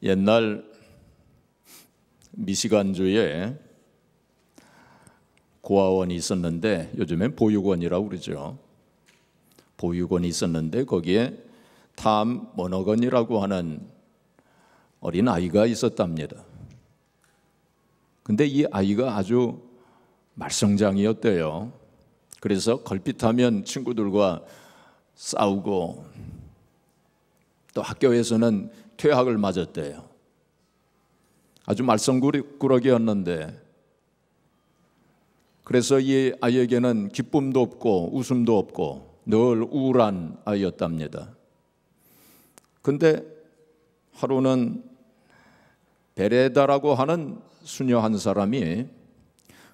옛날 미시간주에 고아원이 있었는데 요즘엔 보육원이라고 그러죠. 보육원이 있었는데 거기에 탐 모너건이라고 하는 어린 아이가 있었답니다. 근데 이 아이가 아주 말썽장이었대요. 그래서 걸핏하면 친구들과 싸우고 또 학교에서는 퇴학을 맞았대요. 아주 말썽꾸러기였는데 그래서 이 아이에게는 기쁨도 없고 웃음도 없고 늘 우울한 아이였답니다. 근데 하루는 베레다라고 하는 수녀 한 사람이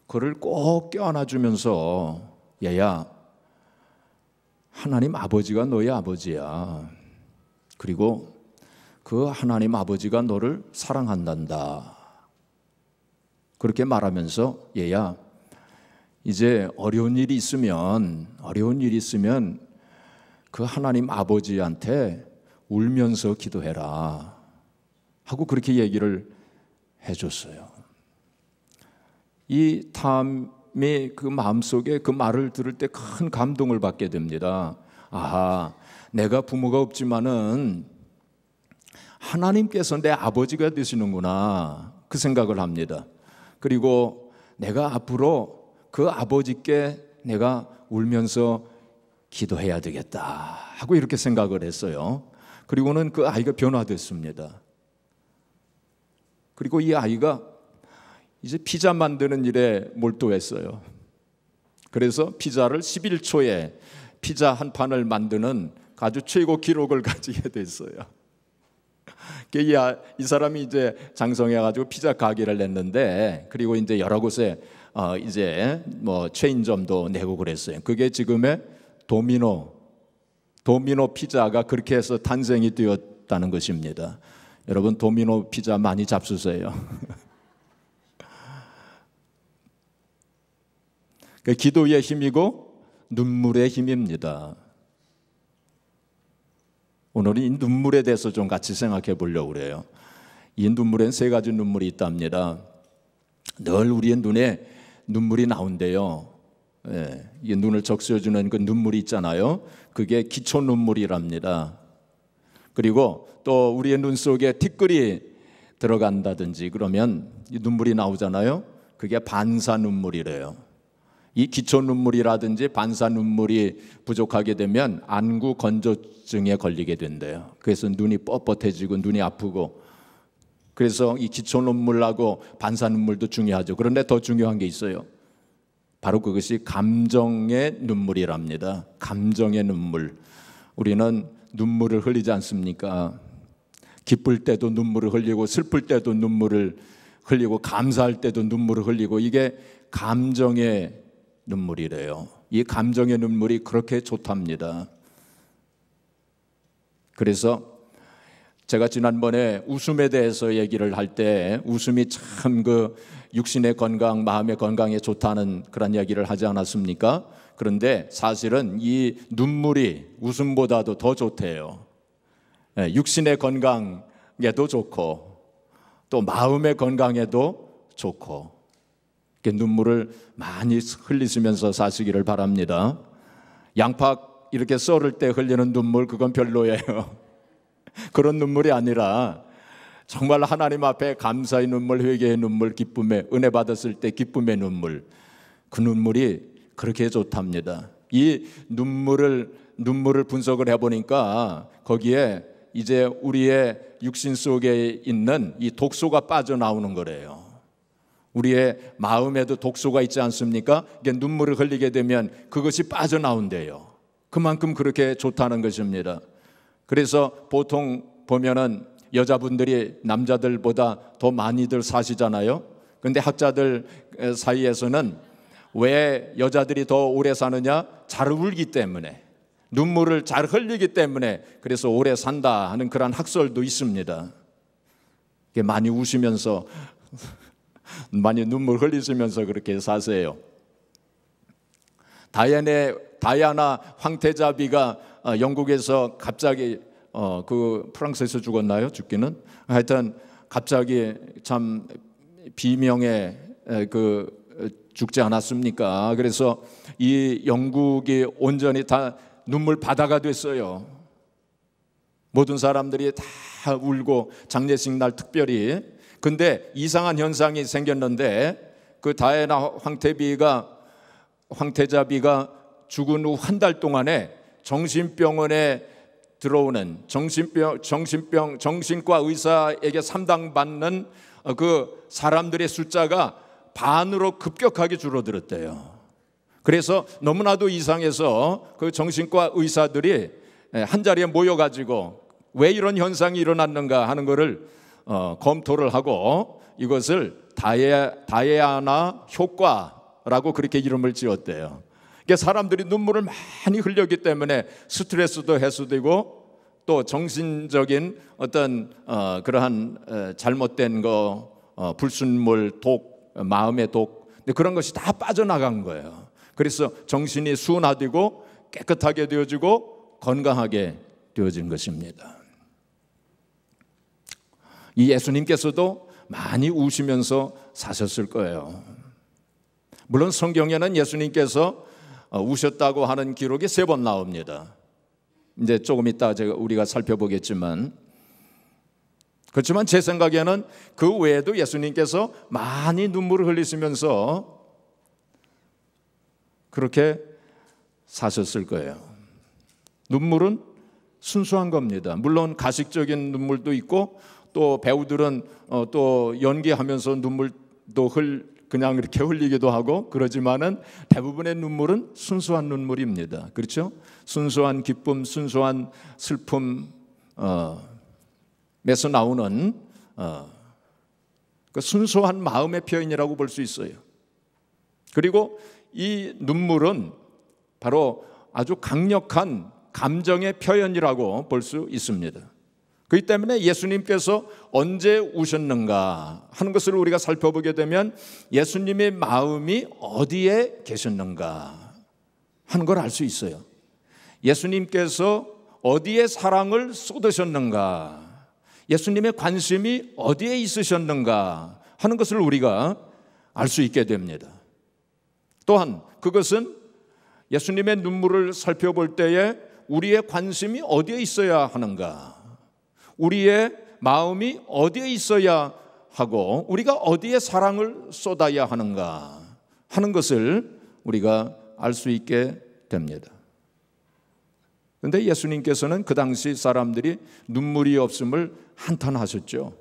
그를 꼭 껴안아주면서 얘야, 하나님 아버지가 너의 아버지야. 그리고 그 하나님 아버지가 너를 사랑한단다. 그렇게 말하면서 얘야, 이제 어려운 일이 있으면 그 하나님 아버지한테 울면서 기도해라 하고 그렇게 얘기를 해줬어요. 이 탐이 그 마음속에 그 말을 들을 때 큰 감동을 받게 됩니다. 아하, 내가 부모가 없지만은 하나님께서 내 아버지가 되시는구나, 그 생각을 합니다. 그리고 내가 앞으로 그 아버지께 내가 울면서 기도해야 되겠다 하고 이렇게 생각을 했어요. 그리고는 그 아이가 변화됐습니다. 그리고 이 아이가 이제 피자 만드는 일에 몰두했어요. 그래서 피자를 11초에 피자 한 판을 만드는 아주 최고 기록을 가지게 됐어요. 이 사람이 이제 장성해가지고 피자 가게를 냈는데, 그리고 이제 여러 곳에 이제 뭐 체인점도 내고 그랬어요. 그게 지금의 도미노 피자가 그렇게 해서 탄생이 되었다는 것입니다. 여러분, 도미노 피자 많이 잡수세요. 기도의 힘이고 눈물의 힘입니다. 오늘은 이 눈물에 대해서 좀 같이 생각해 보려고 그래요. 이 눈물엔 세 가지 눈물이 있답니다. 늘 우리의 눈에 눈물이 나온대요. 이게 눈을 적셔주는 그 눈물이 있잖아요. 그게 기초 눈물이랍니다. 그리고 또 우리의 눈 속에 티끌이 들어간다든지 그러면 이 눈물이 나오잖아요. 그게 반사 눈물이래요. 이 기초 눈물이라든지 반사 눈물이 부족하게 되면 안구 건조증에 걸리게 된대요. 그래서 눈이 뻣뻣해지고 눈이 아프고, 그래서 이 기초 눈물하고 반사 눈물도 중요하죠. 그런데 더 중요한 게 있어요. 바로 그것이 감정의 눈물이랍니다. 감정의 눈물. 우리는 눈물을 흘리지 않습니까? 기쁠 때도 눈물을 흘리고, 슬플 때도 눈물을 흘리고, 감사할 때도 눈물을 흘리고, 이게 감정의 눈물이래요. 이 감정의 눈물이 그렇게 좋답니다. 그래서 제가 지난번에 웃음에 대해서 얘기를 할 때 웃음이 참 그 육신의 건강, 마음의 건강에 좋다는 그런 이야기를 하지 않았습니까? 그런데 사실은 이 눈물이 웃음보다도 더 좋대요. 육신의 건강에도 좋고 또 마음의 건강에도 좋고, 눈물을 많이 흘리시면서 사시기를 바랍니다. 양파 이렇게 썰을 때 흘리는 눈물, 그건 별로예요. 그런 눈물이 아니라 정말 하나님 앞에 감사의 눈물, 회개의 눈물, 기쁨의, 은혜 받았을 때 기쁨의 눈물, 그 눈물이 그렇게 좋답니다. 이 눈물을 분석을 해보니까 거기에 이제 우리의 육신 속에 있는 이 독소가 빠져나오는 거래요. 우리의 마음에도 독소가 있지 않습니까? 이게 눈물을 흘리게 되면 그것이 빠져나온대요. 그만큼 그렇게 좋다는 것입니다. 그래서 보통 보면은 여자분들이 남자들보다 더 많이들 사시잖아요. 그런데 학자들 사이에서는 왜 여자들이 더 오래 사느냐? 잘 울기 때문에, 눈물을 잘 흘리기 때문에 그래서 오래 산다 하는 그런 학설도 있습니다. 많이 우시면서 많이 눈물 흘리시면서 그렇게 사세요. 다이아나 황태자비가 영국에서 갑자기 그 프랑스에서 죽었나요? 죽기는 하여튼 갑자기 참 비명에 죽지 않았습니까? 그래서 이 영국이 온전히 다 눈물 바다가 됐어요. 모든 사람들이 다 울고 장례식 날 특별히. 근데 이상한 현상이 생겼는데 그 다이애나 황태자비가 죽은 후 한 달 동안에 정신병원에 들어오는 정신과 의사에게 상담받는 그 사람들의 숫자가 반으로 급격하게 줄어들었대요. 그래서 너무나도 이상해서 그 정신과 의사들이 한 자리에 모여가지고 왜 이런 현상이 일어났는가 하는 것을 검토를 하고 이것을 다이애나 효과라고 그렇게 이름을 지었대요. 그러니까 사람들이 눈물을 많이 흘렸기 때문에 스트레스도 해소되고 또 정신적인 어떤 그러한 잘못된 불순물, 독, 마음의 독 그런 것이 다 빠져나간 거예요. 그래서 정신이 순화되고 깨끗하게 되어지고 건강하게 되어진 것입니다. 이 예수님께서도 많이 우시면서 사셨을 거예요. 물론 성경에는 예수님께서 우셨다고 하는 기록이 3번 나옵니다. 이제 조금 이따 우리가 살펴보겠지만, 그렇지만 제 생각에는 그 외에도 예수님께서 많이 눈물을 흘리시면서 그렇게 사셨을 거예요. 눈물은 순수한 겁니다. 물론 가식적인 눈물도 있고 또 배우들은 또 연기하면서 눈물도 그냥 이렇게 흘리기도 하고 그러지만은 대부분의 눈물은 순수한 눈물입니다. 그렇죠? 순수한 기쁨, 순수한 슬픔에서 나오는 그 순수한 마음의 표현이라고 볼 수 있어요. 그리고 이 눈물은 바로 아주 강력한 감정의 표현이라고 볼 수 있습니다. 그렇기 때문에 예수님께서 언제 우셨는가 하는 것을 우리가 살펴보게 되면 예수님의 마음이 어디에 계셨는가 하는 걸 알 수 있어요. 예수님께서 어디에 사랑을 쏟으셨는가, 예수님의 관심이 어디에 있으셨는가 하는 것을 우리가 알 수 있게 됩니다. 또한 그것은 예수님의 눈물을 살펴볼 때에 우리의 관심이 어디에 있어야 하는가, 우리의 마음이 어디에 있어야 하고 우리가 어디에 사랑을 쏟아야 하는가 하는 것을 우리가 알 수 있게 됩니다. 그런데 예수님께서는 그 당시 사람들이 눈물이 없음을 한탄하셨죠.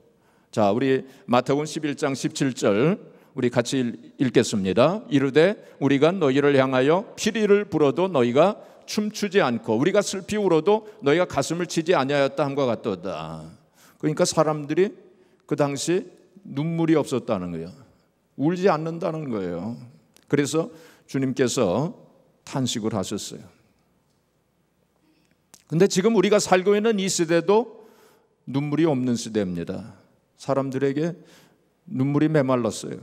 자, 우리 마태복음 11장 17절 우리 같이 읽겠습니다. 이르되 우리가 너희를 향하여 피리를 불어도 너희가 춤추지 않고 우리가 슬피 울어도 너희가 가슴을 치지 아니하였다 함과 같도다. 그러니까 사람들이 그 당시 눈물이 없었다는 거예요. 울지 않는다는 거예요. 그래서 주님께서 탄식을 하셨어요. 근데 지금 우리가 살고 있는 이 시대도 눈물이 없는 시대입니다. 사람들에게 눈물이 메말랐어요.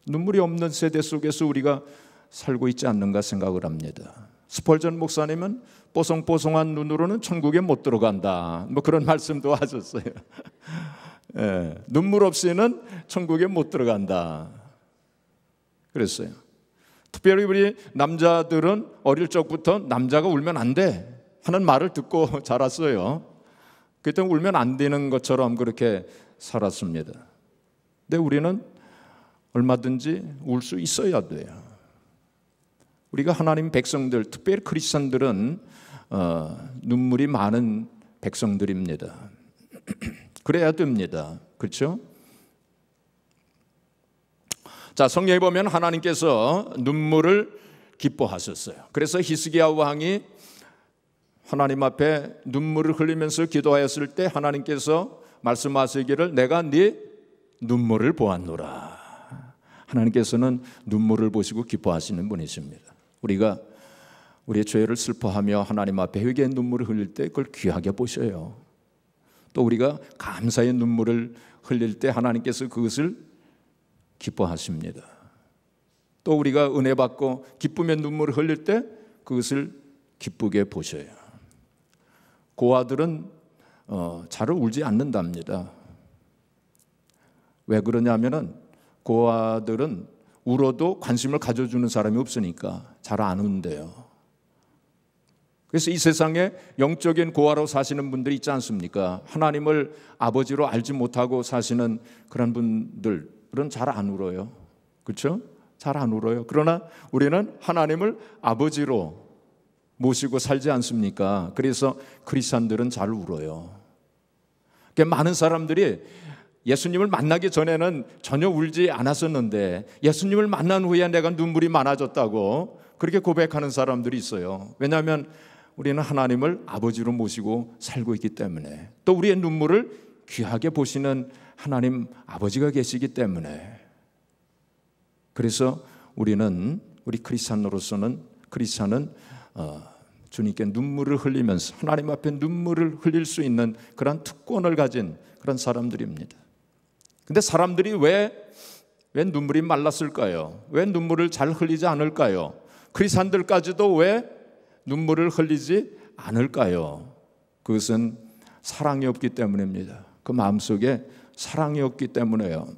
눈물이 없는 세대 속에서 우리가 살고 있지 않는가 생각을 합니다. 스펄전 목사님은 뽀송뽀송한 눈으로는 천국에 못 들어간다, 뭐 그런 말씀도 하셨어요. 예, 눈물 없이는 천국에 못 들어간다 그랬어요. 특별히 우리 남자들은 어릴 적부터 남자가 울면 안 돼 하는 말을 듣고 자랐어요. 그때 울면 안 되는 것처럼 그렇게 살았습니다. 근데 우리는 얼마든지 울 수 있어야 돼요. 우리가 하나님 백성들, 특별히 크리스천들은 눈물이 많은 백성들입니다. 그래야 됩니다. 그렇죠? 자, 성경에 보면 하나님께서 눈물을 기뻐하셨어요. 그래서 히스기야 왕이 하나님 앞에 눈물을 흘리면서 기도하였을 때 하나님께서 말씀하시기를 내가 네 눈물을 보았노라. 하나님께서는 눈물을 보시고 기뻐하시는 분이십니다. 우리가 우리의 죄를 슬퍼하며 하나님 앞에 회개의 눈물을 흘릴 때 그걸 귀하게 보셔요. 또 우리가 감사의 눈물을 흘릴 때 하나님께서 그것을 기뻐하십니다. 또 우리가 은혜 받고 기쁨의 눈물을 흘릴 때 그것을 기쁘게 보셔요. 고아들은 잘 울지 않는답니다. 왜 그러냐면은 고아들은 울어도 관심을 가져주는 사람이 없으니까 잘 안 운대요. 그래서 이 세상에 영적인 고아로 사시는 분들이 있지 않습니까? 하나님을 아버지로 알지 못하고 사시는 그런 분들은 잘 안 울어요. 그렇죠? 잘 안 울어요. 그러나 우리는 하나님을 아버지로 모시고 살지 않습니까? 그래서 크리스찬들은 잘 울어요. 많은 사람들이 예수님을 만나기 전에는 전혀 울지 않았었는데 예수님을 만난 후에 내가 눈물이 많아졌다고 그렇게 고백하는 사람들이 있어요. 왜냐하면 우리는 하나님을 아버지로 모시고 살고 있기 때문에, 또 우리의 눈물을 귀하게 보시는 하나님 아버지가 계시기 때문에, 그래서 우리 크리스찬으로서는 크리스찬은 주님께 눈물을 흘리면서 하나님 앞에 눈물을 흘릴 수 있는 그런 특권을 가진 그런 사람들입니다. 근데 사람들이 왜 눈물이 말랐을까요? 왜 눈물을 잘 흘리지 않을까요? 크리스찬들까지도 왜 눈물을 흘리지 않을까요? 그것은 사랑이 없기 때문입니다. 그 마음속에 사랑이 없기 때문에요.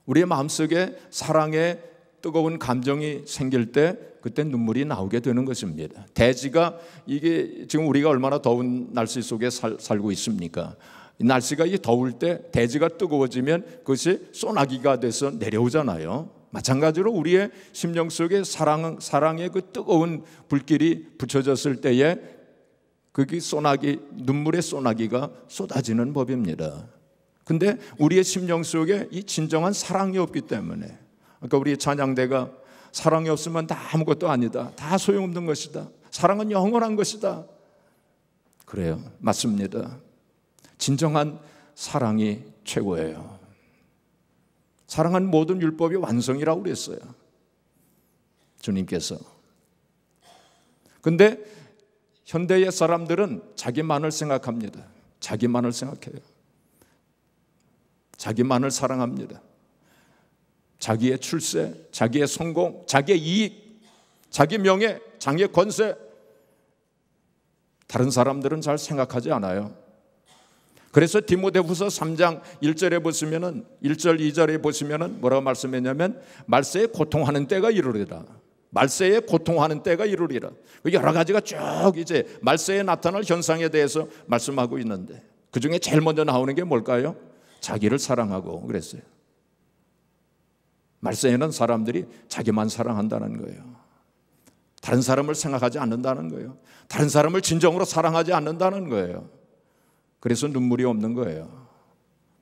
우리의 마음속에 사랑의 뜨거운 감정이 생길 때 그때 눈물이 나오게 되는 것입니다. 대지가 이게 지금 우리가 얼마나 더운 날씨 속에 살고 있습니까? 날씨가 더울 때 대지가 뜨거워지면 그것이 소나기가 돼서 내려오잖아요. 마찬가지로 우리의 심령 속에 사랑의 그 뜨거운 불길이 붙여졌을 때에 그게 눈물의 소나기가 쏟아지는 법입니다. 근데 우리의 심령 속에 이 진정한 사랑이 없기 때문에, 아까 우리 찬양대가 사랑이 없으면 다 아무것도 아니다, 다 소용없는 것이다, 사랑은 영원한 것이다. 그래요, 맞습니다. 진정한 사랑이 최고예요. 사랑은 모든 율법이 완성이라고 그랬어요, 주님께서. 근데 현대의 사람들은 자기만을 생각합니다. 자기만을 생각해요. 자기만을 사랑합니다. 자기의 출세, 자기의 성공, 자기의 이익, 자기 명예, 자기의 권세, 다른 사람들은 잘 생각하지 않아요. 그래서 디모데후서 3장 1절에 보시면은 1절 2절에 보시면은 뭐라고 말씀했냐면 말세에 고통하는 때가 이르리라. 말세에 고통하는 때가 이르리라. 여러 가지가 쭉 이제 말세에 나타날 현상에 대해서 말씀하고 있는데 그 중에 제일 먼저 나오는 게 뭘까요? 자기를 사랑하고 그랬어요. 말세에는 사람들이 자기만 사랑한다는 거예요. 다른 사람을 생각하지 않는다는 거예요. 다른 사람을 진정으로 사랑하지 않는다는 거예요. 그래서 눈물이 없는 거예요.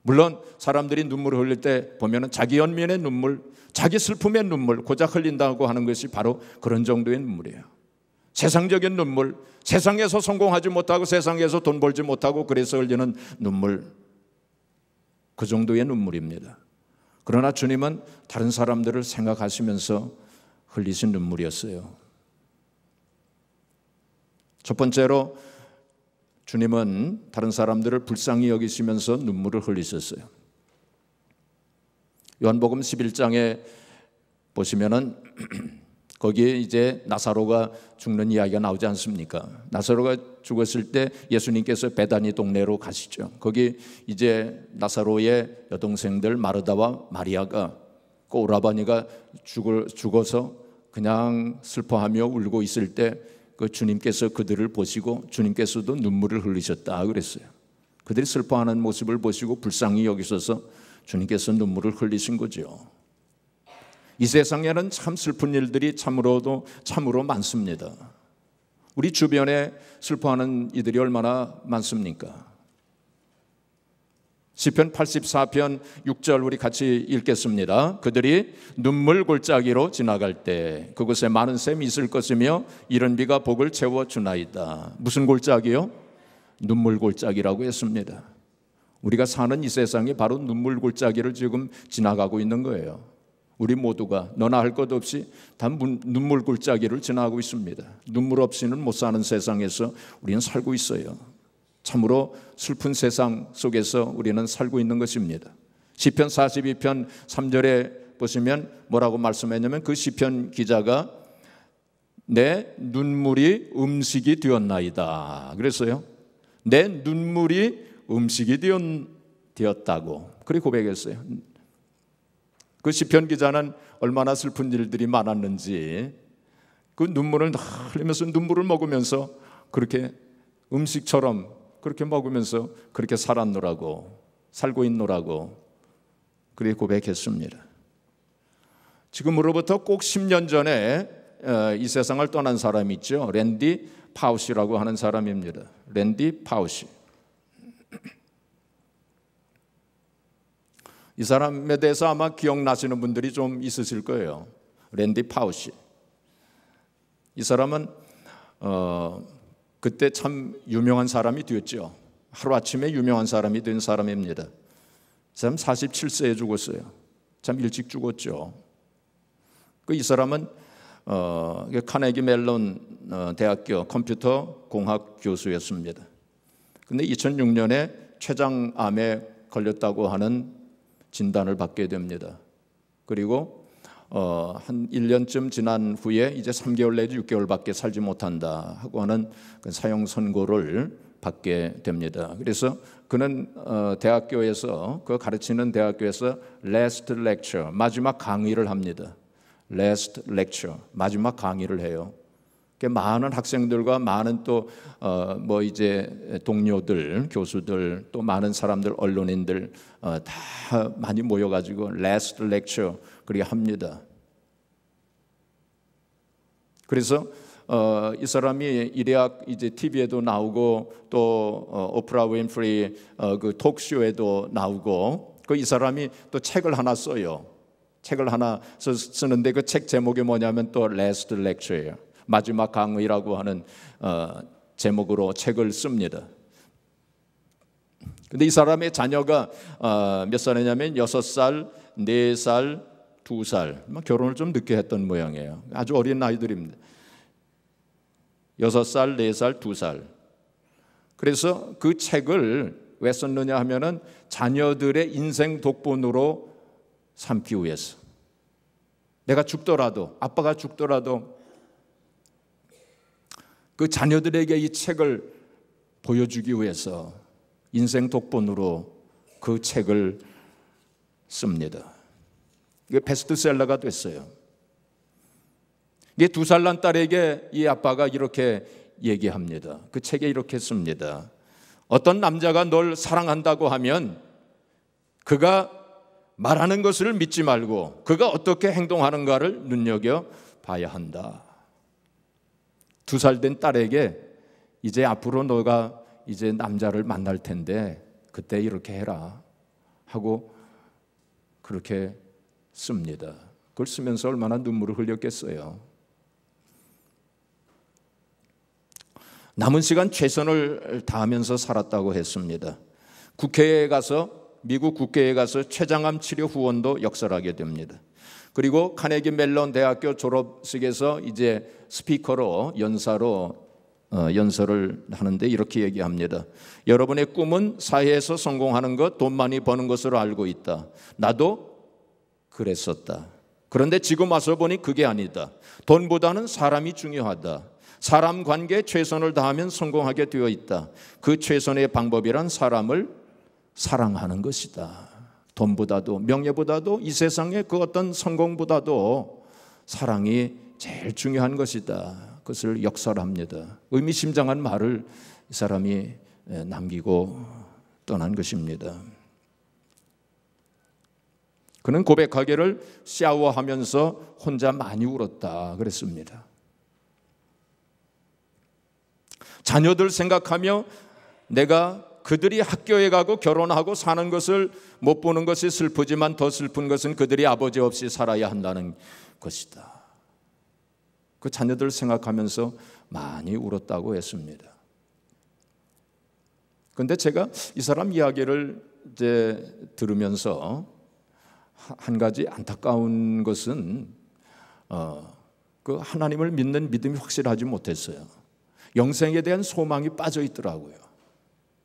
물론 사람들이 눈물을 흘릴 때 보면은 자기 연민의 눈물, 자기 슬픔의 눈물 고작 흘린다고 하는 것이 바로 그런 정도의 눈물이에요. 세상적인 눈물, 세상에서 성공하지 못하고 세상에서 돈 벌지 못하고 그래서 흘리는 눈물, 그 정도의 눈물입니다. 그러나 주님은 다른 사람들을 생각하시면서 흘리신 눈물이었어요. 첫 번째로 주님은 다른 사람들을 불쌍히 여기시면서 눈물을 흘리셨어요. 요한복음 11장에 보시면은 거기에 이제 나사로가 죽는 이야기가 나오지 않습니까? 나사로가 죽었을 때 예수님께서 베다니 동네로 가시죠. 거기 이제 나사로의 여동생들 마르다와 마리아가 그 오라버니가 죽어서 그냥 슬퍼하며 울고 있을 때 그 주님께서 그들을 보시고 주님께서도 눈물을 흘리셨다 그랬어요. 그들이 슬퍼하는 모습을 보시고 불쌍히 여기셔서 주님께서 눈물을 흘리신 거죠. 이 세상에는 참 슬픈 일들이 참으로 많습니다. 우리 주변에 슬퍼하는 이들이 얼마나 많습니까? 시편 84편 6절 우리 같이 읽겠습니다. 그들이 눈물 골짜기로 지나갈 때 그곳에 많은 샘이 있을 것이며 이른 비가 복을 채워주나이다. 무슨 골짜기요? 눈물 골짜기라고 했습니다. 우리가 사는 이 세상이 바로 눈물 골짜기를 지금 지나가고 있는 거예요. 우리 모두가 너나 할 것 없이 다 눈물 골짜기를 지나가고 있습니다. 눈물 없이는 못 사는 세상에서 우리는 살고 있어요. 참으로 슬픈 세상 속에서 우리는 살고 있는 것입니다. 시편 42편 3절에 보시면 뭐라고 말씀했냐면 그 시편 기자가 내 눈물이 음식이 되었나이다. 그랬어요. 내 눈물이 음식이 되었다고 그렇게 고백했어요. 그 시편 기자는 얼마나 슬픈 일들이 많았는지 그 눈물을 흘리면서 눈물을 먹으면서 그렇게 음식처럼 그렇게 먹으면서 그렇게 살고 있노라고 그렇게 고백했습니다. 지금으로부터 꼭 10년 전에 이 세상을 떠난 사람이 있죠. 랜디 파우시라고 하는 사람입니다. 랜디 파우시. 이 사람에 대해서 아마 기억나시는 분들이 좀 있으실 거예요. 랜디 파우시. 이 사람은 그때 참 유명한 사람이 되었죠. 하루아침에 유명한 사람이 된 사람입니다. 이 사람 47세에 죽었어요. 참 일찍 죽었죠. 이 사람은 카네기 멜론 대학교 컴퓨터 공학 교수였습니다. 그런데 2006년에 췌장암에 걸렸다고 하는 진단을 받게 됩니다. 그리고 한 1년쯤 지난 후에 이제 3개월 내지 6개월밖에 살지 못한다 하고 하는 그 사형 선고를 받게 됩니다. 그래서 그는 대학교에서 그 가르치는 대학교에서 last lecture 마지막 강의를 합니다. last lecture 마지막 강의를 해요. 많은 학생들과 많은 또 뭐 이제 동료들, 교수들, 또 많은 사람들, 언론인들 다 많이 모여가지고 last lecture 그렇게 합니다. 그래서 이 사람이 일약 이제 TV에도 나오고 또 오프라 윈프리 그 톡쇼에도 나오고 이 사람이 또 책을 하나 써요. 책을 하나 쓰는데 그 책 제목이 뭐냐면 또 last lecture예요. 마지막 강의라고 하는 제목으로 책을 씁니다. 근데 이 사람의 자녀가 몇 살이냐면 6살, 4살, 2살. 결혼을 좀 늦게 했던 모양이에요. 아주 어린 아이들입니다. 6살, 4살, 2살. 그래서 그 책을 왜 썼느냐 하면은 자녀들의 인생 독본으로 삼기 위해서. 내가 죽더라도, 아빠가 죽더라도 그 자녀들에게 이 책을 보여주기 위해서 인생 독본으로 그 책을 씁니다. 이게 베스트셀러가 됐어요. 이게 2살 난 딸에게 이 아빠가 이렇게 얘기합니다. 그 책에 이렇게 씁니다. 어떤 남자가 널 사랑한다고 하면 그가 말하는 것을 믿지 말고 그가 어떻게 행동하는가를 눈여겨봐야 한다. 2살 된 딸에게 이제 앞으로 너가 이제 남자를 만날 텐데 그때 이렇게 해라 하고 그렇게 씁니다. 그걸 쓰면서 얼마나 눈물을 흘렸겠어요. 남은 시간 최선을 다하면서 살았다고 했습니다. 미국 국회에 가서 췌장암 치료 후원도 역설하게 됩니다. 그리고 카네기 멜론 대학교 졸업식에서 이제 스피커로 연설을 하는데 이렇게 얘기합니다. 여러분의 꿈은 사회에서 성공하는 것, 돈 많이 버는 것으로 알고 있다. 나도 그랬었다. 그런데 지금 와서 보니 그게 아니다. 돈보다는 사람이 중요하다. 사람 관계에 최선을 다하면 성공하게 되어 있다. 그 최선의 방법이란 사람을 사랑하는 것이다. 돈보다도 명예보다도 이 세상의 그 어떤 성공보다도 사랑이 제일 중요한 것이다. 그것을 역설합니다. 의미심장한 말을 이 사람이 남기고 떠난 것입니다. 그는 고백하기를 샤워하면서 혼자 많이 울었다 그랬습니다. 자녀들 생각하며 내가 그들이 학교에 가고 결혼하고 사는 것을 못 보는 것이 슬프지만 더 슬픈 것은 그들이 아버지 없이 살아야 한다는 것이다. 그 자녀들 생각하면서 많이 울었다고 했습니다. 그런데 제가 이 사람 이야기를 이제 들으면서 한 가지 안타까운 것은 그 하나님을 믿는 믿음이 확실하지 못했어요. 영생에 대한 소망이 빠져 있더라고요.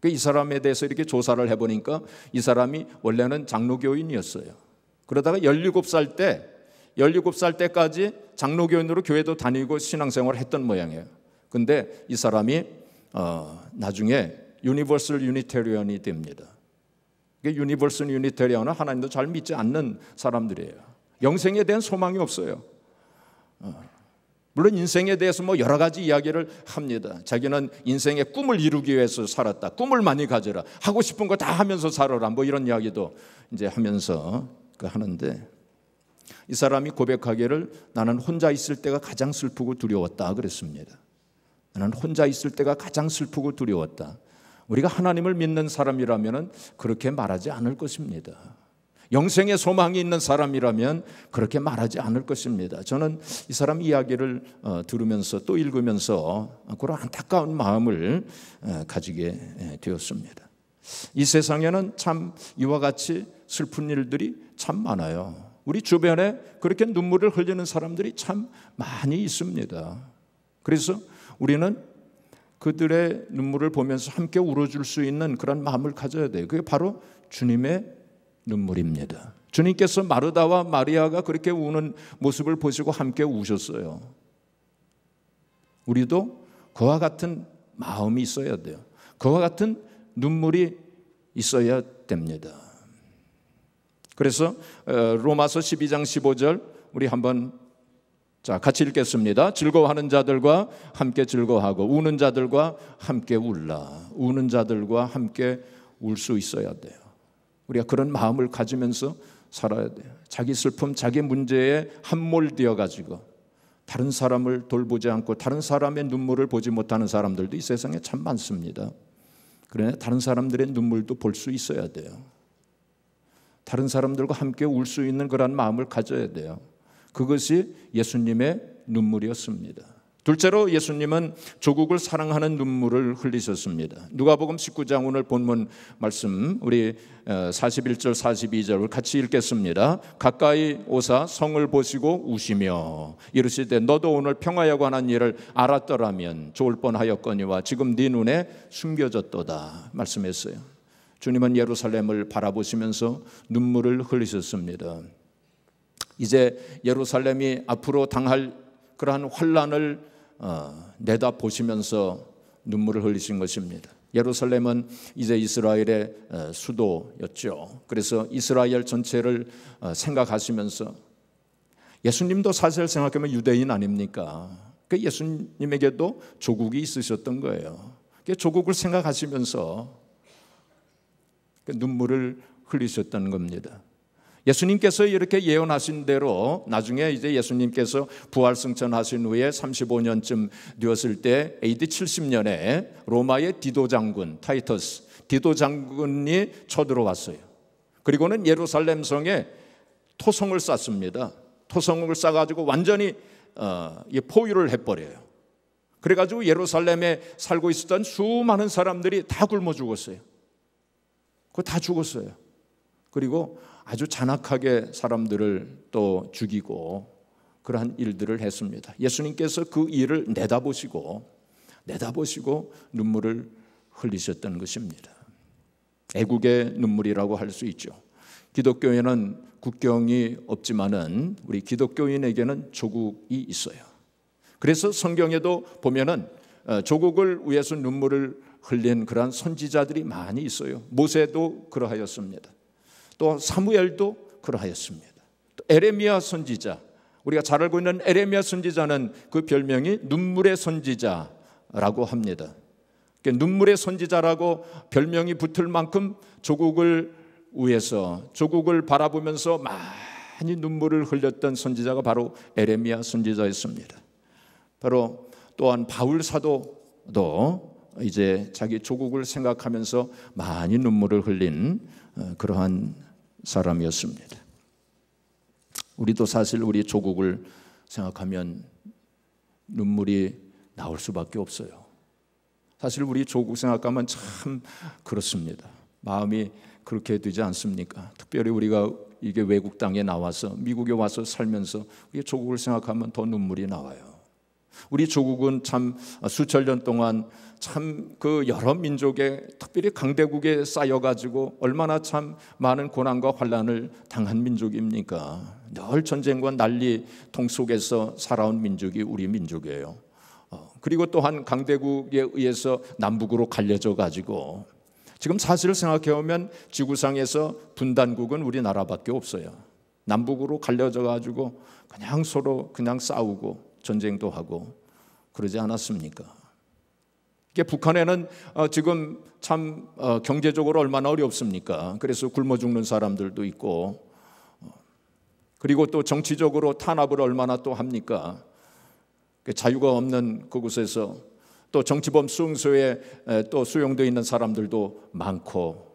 이 사람에 대해서 이렇게 조사를 해보니까 이 사람이 원래는 장로교인이었어요. 그러다가 17살 때 17살 때까지 장로교인으로 교회도 다니고 신앙생활을 했던 모양이에요. 근데 이 사람이 나중에 유니버설 유니테리언이 됩니다. 유니버설 유니테리언은 하나님도 잘 믿지 않는 사람들이에요. 영생에 대한 소망이 없어요. 물론 인생에 대해서 뭐 여러 가지 이야기를 합니다. 자기는 인생의 꿈을 이루기 위해서 살았다. 꿈을 많이 가져라. 하고 싶은 거 다 하면서 살아라. 뭐 이런 이야기도 이제 하면서 하는데, 이 사람이 고백하기를 나는 혼자 있을 때가 가장 슬프고 두려웠다 그랬습니다. 나는 혼자 있을 때가 가장 슬프고 두려웠다. 우리가 하나님을 믿는 사람이라면 그렇게 말하지 않을 것입니다. 영생의 소망이 있는 사람이라면 그렇게 말하지 않을 것입니다. 저는 이 사람 이야기를 들으면서 또 읽으면서 그런 안타까운 마음을 가지게 되었습니다. 이 세상에는 참 이와 같이 슬픈 일들이 참 많아요. 우리 주변에 그렇게 눈물을 흘리는 사람들이 참 많이 있습니다. 그래서 우리는 그들의 눈물을 보면서 함께 울어줄 수 있는 그런 마음을 가져야 돼요. 그게 바로 주님의 눈물입니다. 주님께서 마르다와 마리아가 그렇게 우는 모습을 보시고 함께 우셨어요. 우리도 그와 같은 마음이 있어야 돼요. 그와 같은 눈물이 있어야 됩니다. 그래서 로마서 12장 15절 우리 한번 같이 읽겠습니다. 즐거워하는 자들과 함께 즐거워하고 우는 자들과 함께 울라. 우는 자들과 함께 울 수 있어야 돼요. 우리가 그런 마음을 가지면서 살아야 돼요. 자기 슬픔, 자기 문제에 함몰되어 가지고 다른 사람을 돌보지 않고 다른 사람의 눈물을 보지 못하는 사람들도 이 세상에 참 많습니다. 그러나 다른 사람들의 눈물도 볼 수 있어야 돼요. 다른 사람들과 함께 울 수 있는 그런 마음을 가져야 돼요. 그것이 예수님의 눈물이었습니다. 둘째로 예수님은 조국을 사랑하는 눈물을 흘리셨습니다. 누가복음 19장 오늘 본문 말씀 우리 41절 42절을 같이 읽겠습니다. 가까이 오사 성을 보시고 우시며 이르시되 너도 오늘 평화에 관한 일을 알았더라면 좋을 뻔하였거니와 지금 네 눈에 숨겨졌도다 말씀했어요. 주님은 예루살렘을 바라보시면서 눈물을 흘리셨습니다. 이제 예루살렘이 앞으로 당할 그러한 환난을 내다보시면서 눈물을 흘리신 것입니다. 예루살렘은 이제 이스라엘의 수도였죠. 그래서 이스라엘 전체를 생각하시면서 예수님도 사실 생각하면 유대인 아닙니까? 예수님에게도 조국이 있으셨던 거예요. 조국을 생각하시면서 눈물을 흘리셨던 겁니다. 예수님께서 이렇게 예언하신 대로 나중에 이제 예수님께서 부활승천하신 후에 35년쯤 되었을 때 AD 70년에 로마의 디도 장군 타이터스 디도 장군이 쳐들어왔어요. 그리고는 예루살렘 성에 토성을 쌓습니다. 토성을 쌓아가지고 완전히 포위를 해버려요. 그래가지고 예루살렘에 살고 있었던 수많은 사람들이 다 굶어 죽었어요. 그거 다 죽었어요. 그리고 아주 잔악하게 사람들을 또 죽이고 그러한 일들을 했습니다. 예수님께서 그 일을 내다보시고 눈물을 흘리셨던 것입니다. 애국의 눈물이라고 할 수 있죠. 기독교에는 국경이 없지만은 우리 기독교인에게는 조국이 있어요. 그래서 성경에도 보면은 조국을 위해서 눈물을 흘린 그러한 선지자들이 많이 있어요. 모세도 그러하였습니다. 또 사무엘도 그러하였습니다. 또 에레미야 선지자, 우리가 잘 알고 있는 에레미야 선지자는 그 별명이 눈물의 선지자라고 합니다. 눈물의 선지자라고 별명이 붙을 만큼 조국을 위해서 조국을 바라보면서 많이 눈물을 흘렸던 선지자가 바로 에레미야 선지자였습니다. 바로 또한 바울 사도도 이제 자기 조국을 생각하면서 많이 눈물을 흘린 그러한 사람이었습니다. 우리도 사실 우리 조국을 생각하면 눈물이 나올 수밖에 없어요. 사실 우리 조국 생각하면 참 그렇습니다. 마음이 그렇게 되지 않습니까? 특별히 우리가 이게 외국 땅에 나와서 미국에 와서 살면서 우리 조국을 생각하면 더 눈물이 나와요. 우리 조국은 참 수천 년 동안 참 그 여러 민족의 특별히 강대국에 쌓여가지고 얼마나 참 많은 고난과 환난을 당한 민족입니까? 늘 전쟁과 난리통 속에서 살아온 민족이 우리 민족이에요. 그리고 또한 강대국에 의해서 남북으로 갈려져 가지고 지금 사실을 생각해 보면 지구상에서 분단국은 우리나라밖에 없어요. 남북으로 갈려져 가지고 그냥 서로 그냥 싸우고 전쟁도 하고 그러지 않았습니까? 이게 북한에는 지금 참 경제적으로 얼마나 어렵습니까? 그래서 굶어 죽는 사람들도 있고, 그리고 또 정치적으로 탄압을 얼마나 또 합니까? 자유가 없는 그곳에서 또 정치범 수용소에 또 수용되어 있는 사람들도 많고,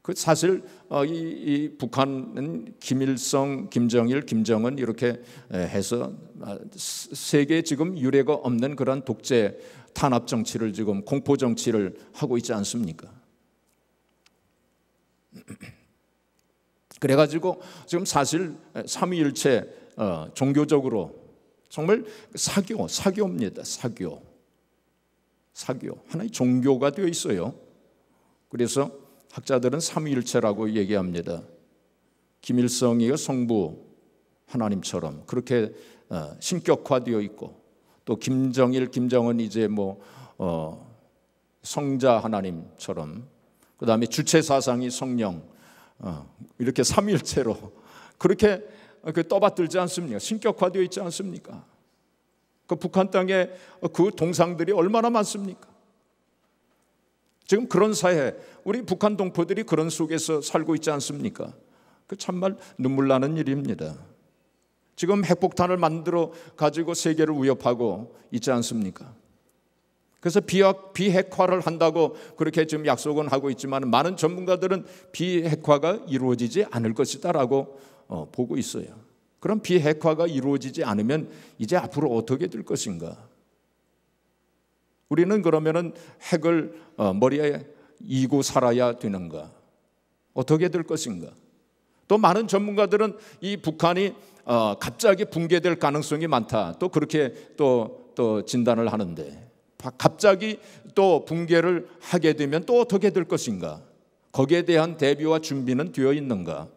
그 사실 이 북한은 김일성, 김정일, 김정은 이렇게 해서 세계에 지금 유례가 없는 그런 독재 탄압 정치를 지금 공포 정치를 하고 있지 않습니까? 그래가지고 지금 사실 삼위일체 종교적으로 정말 사교입니다. 사교 하나의 종교가 되어 있어요. 그래서 학자들은 삼위일체라고 얘기합니다. 김일성이 성부 하나님처럼 그렇게 신격화되어 있고, 또 김정일, 김정은 이제 성자 하나님처럼, 그 다음에 주체 사상이 성령, 이렇게 삼위일체로 그렇게 떠받들지 않습니까? 신격화되어 있지 않습니까? 그 북한 땅에 그 동상들이 얼마나 많습니까? 지금 그런 사회, 우리 북한 동포들이 그런 속에서 살고 있지 않습니까? 그 참말 눈물 나는 일입니다. 지금 핵폭탄을 만들어 가지고 세계를 위협하고 있지 않습니까? 그래서 비핵화를 한다고 그렇게 지금 약속은 하고 있지만 많은 전문가들은 비핵화가 이루어지지 않을 것이다라고 보고 있어요. 그럼 비핵화가 이루어지지 않으면 이제 앞으로 어떻게 될 것인가? 우리는 그러면은 핵을 머리에 이고 살아야 되는가? 어떻게 될 것인가? 또 많은 전문가들은 이 북한이 갑자기 붕괴될 가능성이 많다. 또 그렇게 또 진단을 하는데, 갑자기 또 붕괴를 하게 되면 또 어떻게 될 것인가? 거기에 대한 대비와 준비는 되어 있는가?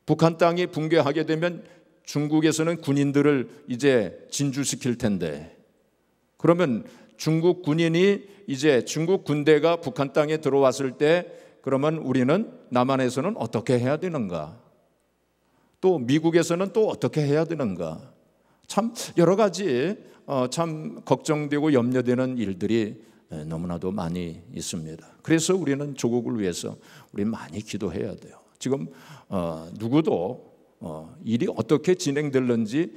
북한 땅이 붕괴하게 되면 중국에서는 군인들을 이제 진주시킬 텐데, 그러면 중국 군인이 이제 중국 군대가 북한 땅에 들어왔을 때 그러면 우리는 남한에서는 어떻게 해야 되는가? 또 미국에서는 또 어떻게 해야 되는가? 참 여러 가지 참 걱정되고 염려되는 일들이 너무나도 많이 있습니다. 그래서 우리는 조국을 위해서 우리 많이 기도해야 돼요. 지금 누구도 일이 어떻게 진행될는지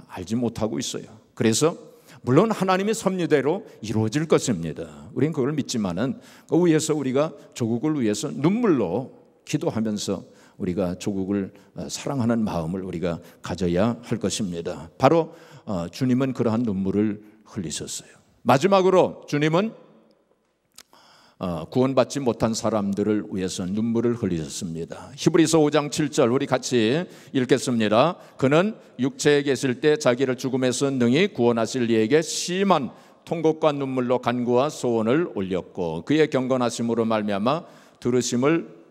알지 못하고 있어요. 그래서 물론 하나님의 섭리대로 이루어질 것입니다. 우리는 그걸 믿지만은 그 위해서 우리가 조국을 위해서 눈물로 기도하면서 우리가 조국을 사랑하는 마음을 우리가 가져야 할 것입니다. 바로 주님은 그러한 눈물을 흘리셨어요. 마지막으로 주님은 구원받지 못한 사람들을 위해서 눈물을 흘리셨습니다. 히브리서 5장 7절 우리 같이 읽겠습니다. 그는 육체에 계실 때 자기를 죽음에서 능히 구원하실 이에게 심한 통곡과 눈물로 간구와 소원을 올렸고 그의 경건하심으로 말미암아 들으심을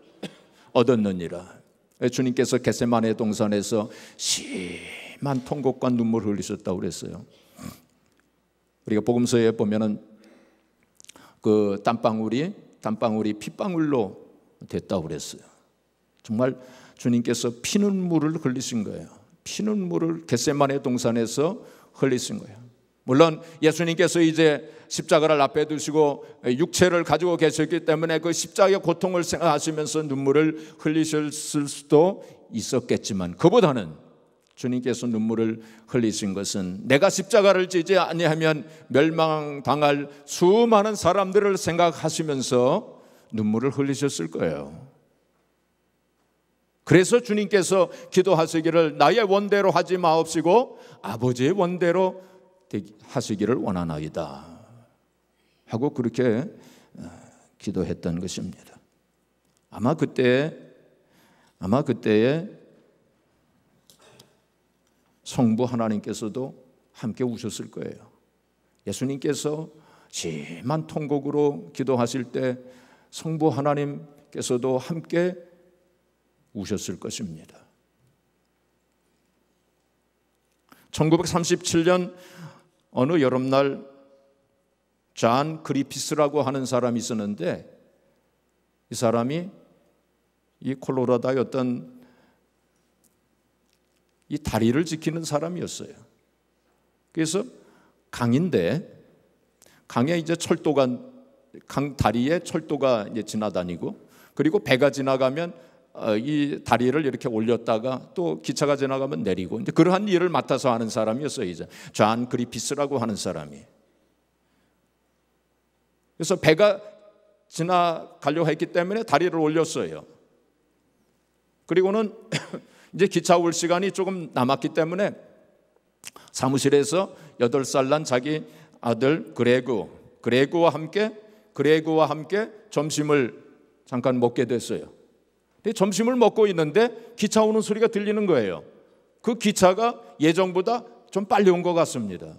얻었느니라. 주님께서 겟세마네 동산에서 심한 통곡과 눈물을 흘리셨다고 그랬어요. 우리가 복음서에 보면은 그 땀방울이 핏방울로 됐다고 그랬어요. 정말 주님께서 피눈물을 흘리신 거예요. 피눈물을 겟세마네 동산에서 흘리신 거예요. 물론 예수님께서 이제 십자가를 앞에 두시고 육체를 가지고 계셨기 때문에 그 십자가의 고통을 생각하시면서 눈물을 흘리셨을 수도 있었겠지만, 그보다는 주님께서 눈물을 흘리신 것은 내가 십자가를 지지 아니하면 멸망당할 수많은 사람들을 생각하시면서 눈물을 흘리셨을 거예요. 그래서 주님께서 기도하시기를 나의 원대로 하지 마옵시고 아버지의 원대로 하시기를 원하나이다 하고 그렇게 기도했던 것입니다. 아마 그때에 성부 하나님께서도 함께 우셨을 거예요. 예수님께서 심한 통곡으로 기도하실 때 성부 하나님께서도 함께 우셨을 것입니다. 1937년 어느 여름날 존 그리피스라고 하는 사람이 있었는데, 이 사람이 이 콜로라도의 어떤 이 다리를 지키는 사람이었어요. 그래서 강인데 강에 이제 철도가, 강 다리에 철도가 이제 지나다니고, 그리고 배가 지나가면 이 다리를 이렇게 올렸다가 또 기차가 지나가면 내리고, 이제 그러한 일을 맡아서 하는 사람이었어요. 이제 존 그리피스라고 하는 사람이. 그래서 배가 지나가려고 했기 때문에 다리를 올렸어요. 그리고는 이제 기차 올 시간이 조금 남았기 때문에 사무실에서 8살 난 자기 아들 그레고와 함께 점심을 잠깐 먹게 됐어요. 근데 점심을 먹고 있는데 기차 오는 소리가 들리는 거예요. 그 기차가 예정보다 좀 빨리 온 것 같습니다.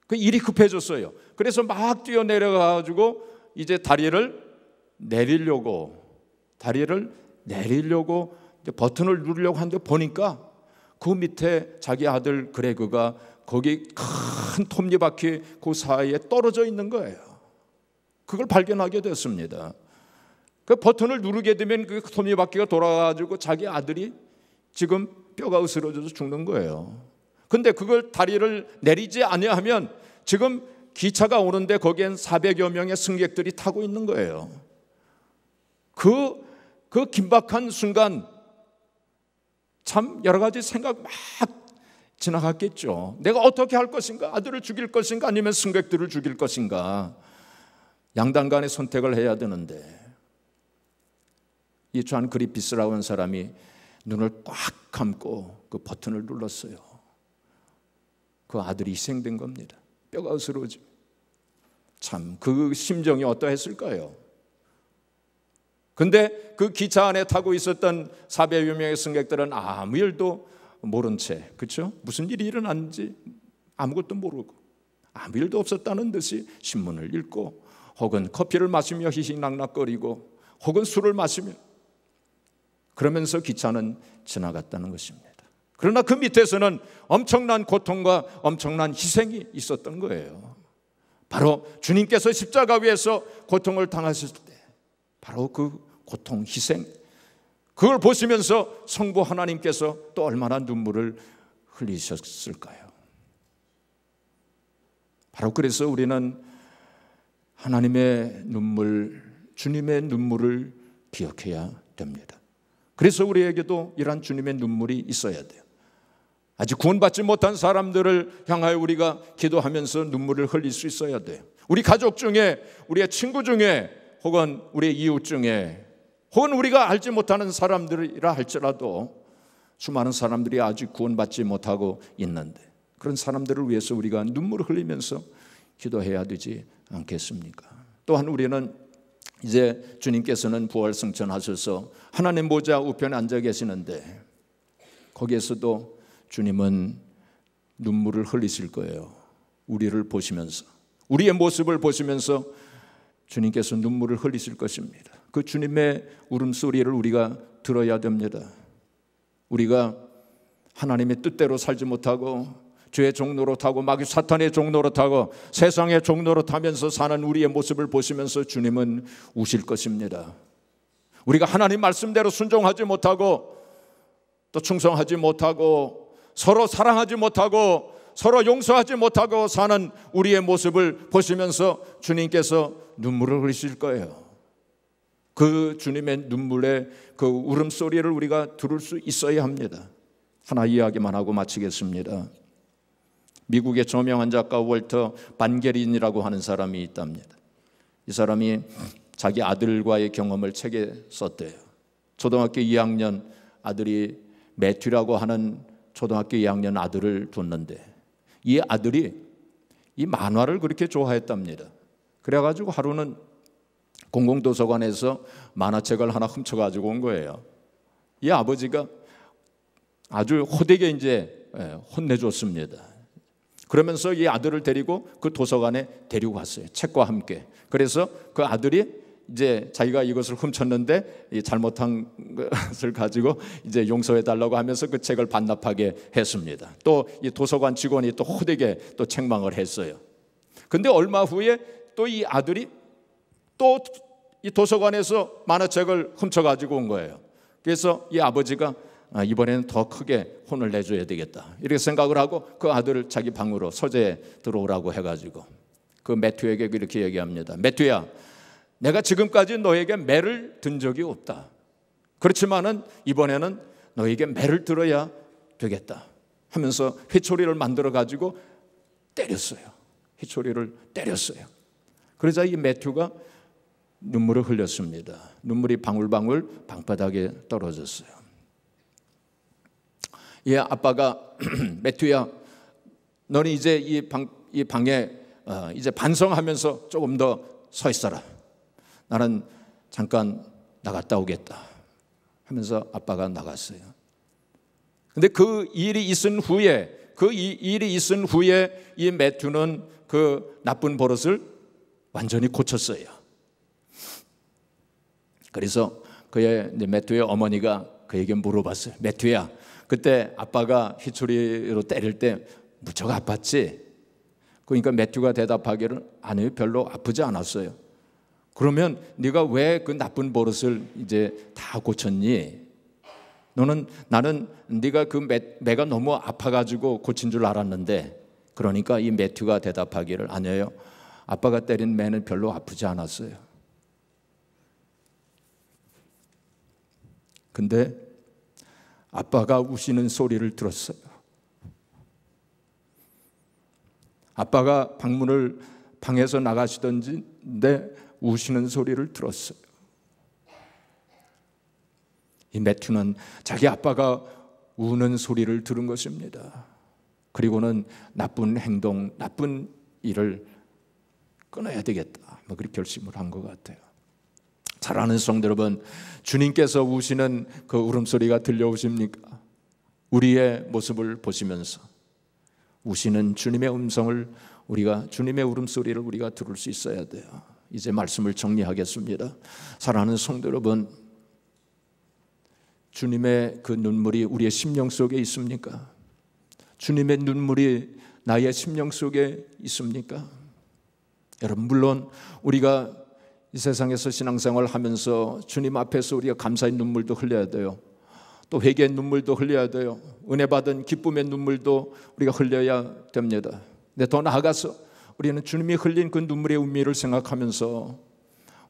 그 일이 급해졌어요. 그래서 막 뛰어내려가지고 이제 다리를 내리려고 이제 버튼을 누르려고 하는데 보니까 그 밑에 자기 아들 그레그가 거기 큰 톱니바퀴 그 사이에 떨어져 있는 거예요. 그걸 발견하게 됐습니다. 그 버튼을 누르게 되면 그 톱니바퀴가 돌아가지고 자기 아들이 지금 뼈가 으스러져서 죽는 거예요. 근데 그걸 다리를 내리지 아니하면 지금 기차가 오는데 거기엔 400여 명의 승객들이 타고 있는 거예요. 그 긴박한 순간 참 여러 가지 생각 막 지나갔겠죠. 내가 어떻게 할 것인가? 아들을 죽일 것인가? 아니면 승객들을 죽일 것인가? 양당 간의 선택을 해야 되는데, 이 존 그리피스라고 하는 사람이 눈을 꽉 감고 그 버튼을 눌렀어요. 그 아들이 희생된 겁니다. 뼈가 으스러지고. 참 그 심정이 어떠했을까요? 근데 그 기차 안에 타고 있었던 400여 명의 승객들은 아무 일도 모른 채, 그렇죠? 무슨 일이 일어났는지 아무것도 모르고 아무 일도 없었다는 듯이 신문을 읽고, 혹은 커피를 마시며 희희낙낙거리고, 혹은 술을 마시며, 그러면서 기차는 지나갔다는 것입니다. 그러나 그 밑에서는 엄청난 고통과 엄청난 희생이 있었던 거예요. 바로 주님께서 십자가 위에서 고통을 당하실 때 바로 그 고통, 희생, 그걸 보시면서 성부 하나님께서 또 얼마나 눈물을 흘리셨을까요? 바로 그래서 우리는 하나님의 눈물, 주님의 눈물을 기억해야 됩니다. 그래서 우리에게도 이러한 주님의 눈물이 있어야 돼요. 아직 구원받지 못한 사람들을 향하여 우리가 기도하면서 눈물을 흘릴 수 있어야 돼요. 우리 가족 중에, 우리의 친구 중에, 혹은 우리의 이웃 중에, 혹은 우리가 알지 못하는 사람들이라 할지라도 수많은 사람들이 아직 구원받지 못하고 있는데, 그런 사람들을 위해서 우리가 눈물을 흘리면서 기도해야 되지 않겠습니까? 또한 우리는 이제 주님께서는 부활승천하셔서 하나님 보좌 우편에 앉아 계시는데, 거기에서도 주님은 눈물을 흘리실 거예요. 우리를 보시면서, 우리의 모습을 보시면서 주님께서 눈물을 흘리실 것입니다. 그 주님의 울음소리를 우리가 들어야 됩니다. 우리가 하나님의 뜻대로 살지 못하고 죄의 종노릇하고 마귀 사탄의 종노릇하고 세상의 종노릇하면서 사는 우리의 모습을 보시면서 주님은 우실 것입니다. 우리가 하나님 말씀대로 순종하지 못하고 또 충성하지 못하고 서로 사랑하지 못하고 서로 용서하지 못하고 사는 우리의 모습을 보시면서 주님께서 눈물을 흘리실 거예요. 그 주님의 눈물의 그 울음소리를 우리가 들을 수 있어야 합니다. 하나 이야기만 하고 마치겠습니다. 미국의 저명한 작가 월터 반게린이라고 하는 사람이 있답니다. 이 사람이 자기 아들과의 경험을 책에 썼대요. 초등학교 2학년 아들이 매튜라고 하는 초등학교 2학년 아들을 뒀는데, 이 아들이 이 만화를 그렇게 좋아했답니다. 그래가지고 하루는 공공도서관에서 만화책을 하나 훔쳐가지고 온 거예요. 이 아버지가 아주 호되게 이제 혼내줬습니다. 그러면서 이 아들을 데리고 그 도서관에 데리고 갔어요. 책과 함께. 그래서 그 아들이 이제 자기가 이것을 훔쳤는데 이 잘못한 것을 가지고 이제 용서해 달라고 하면서 그 책을 반납하게 했습니다. 또 이 도서관 직원이 또 호되게 또 책망을 했어요. 근데 얼마 후에 또 이 아들이 또 이 도서관에서 만화책을 훔쳐 가지고 온 거예요. 그래서 이 아버지가 이번에는 더 크게 혼을 내줘야 되겠다 이렇게 생각을 하고 그 아들을 자기 방으로 서재에 들어오라고 해가지고 그 매튜에게 이렇게 얘기합니다. 매튜야, 내가 지금까지 너에게 매를 든 적이 없다. 그렇지만은 이번에는 너에게 매를 들어야 되겠다 하면서 회초리를 만들어 가지고 때렸어요. 회초리를 때렸어요. 그러자 이 매튜가 눈물을 흘렸습니다. 눈물이 방울방울 방바닥에 떨어졌어요. 이 아빠가 매튜야, 너는 이제 이 방에 이제 반성하면서 조금 더 서 있어라. 나는 잠깐 나갔다 오겠다 하면서 아빠가 나갔어요. 근데 그 일이 있은 후에 이 매튜는 그 나쁜 버릇을 완전히 고쳤어요. 그래서 그의 매튜의 어머니가 그에게 물어봤어요. 매튜야, 그때 아빠가 휘초리로 때릴 때 무척 아팠지? 그러니까 매튜가 대답하기를 아니요, 별로 아프지 않았어요. 그러면 네가 왜 그 나쁜 버릇을 이제 다 고쳤니? 나는 네가 그 매가 너무 아파가지고 고친 줄 알았는데. 그러니까 이 매튜가 대답하기를 아니에요, 아빠가 때린 매는 별로 아프지 않았어요. 근데 아빠가 우시는 소리를 들었어요. 아빠가 방에서 나가시던데 우시는 소리를 들었어요. 이 매튜는 자기 아빠가 우는 소리를 들은 것입니다. 그리고는 나쁜 행동, 나쁜 일을 끊어야 되겠다, 그렇게 결심을 한 것 같아요. 사랑하는 성도 여러분, 주님께서 우시는 그 울음소리가 들려오십니까? 우리의 모습을 보시면서 우시는 주님의 음성을 주님의 울음소리를 우리가 들을 수 있어야 돼요. 이제 말씀을 정리하겠습니다. 사랑하는 성도 여러분, 주님의 그 눈물이 우리의 심령 속에 있습니까? 주님의 눈물이 나의 심령 속에 있습니까? 여러분, 물론 우리가 이 세상에서 신앙생활을 하면서 주님 앞에서 우리가 감사의 눈물도 흘려야 돼요. 또 회개의 눈물도 흘려야 돼요. 은혜 받은 기쁨의 눈물도 우리가 흘려야 됩니다. 근데 더 나아가서 우리는 주님이 흘린 그 눈물의 의미를 생각하면서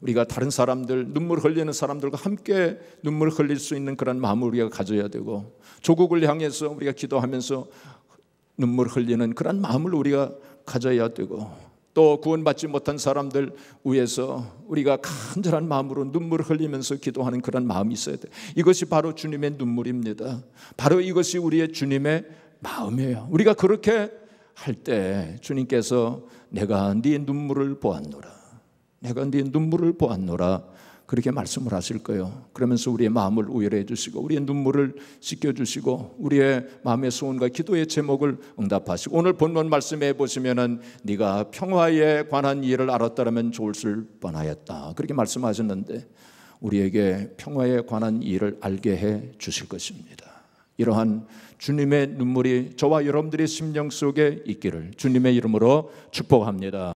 우리가 다른 사람들, 눈물 흘리는 사람들과 함께 눈물 흘릴 수 있는 그런 마음을 우리가 가져야 되고, 조국을 향해서 우리가 기도하면서 눈물 흘리는 그런 마음을 우리가 가져야 되고, 또 구원받지 못한 사람들 위해서 우리가 간절한 마음으로 눈물을 흘리면서 기도하는 그런 마음이 있어야 돼요. 이것이 바로 주님의 눈물입니다. 바로 이것이 우리의 주님의 마음이에요. 우리가 그렇게 할 때 주님께서 내가 네 눈물을 보았노라, 내가 네 눈물을 보았노라, 그렇게 말씀을 하실 거예요. 그러면서 우리의 마음을 우열해 주시고 우리의 눈물을 씻겨주시고 우리의 마음의 소원과 기도의 제목을 응답하시고, 오늘 본문 말씀에 보시면은 네가 평화에 관한 일을 알았더라면 좋을 뻔하였다, 그렇게 말씀하셨는데 우리에게 평화에 관한 일을 알게 해 주실 것입니다. 이러한 주님의 눈물이 저와 여러분들의 심령 속에 있기를 주님의 이름으로 축복합니다.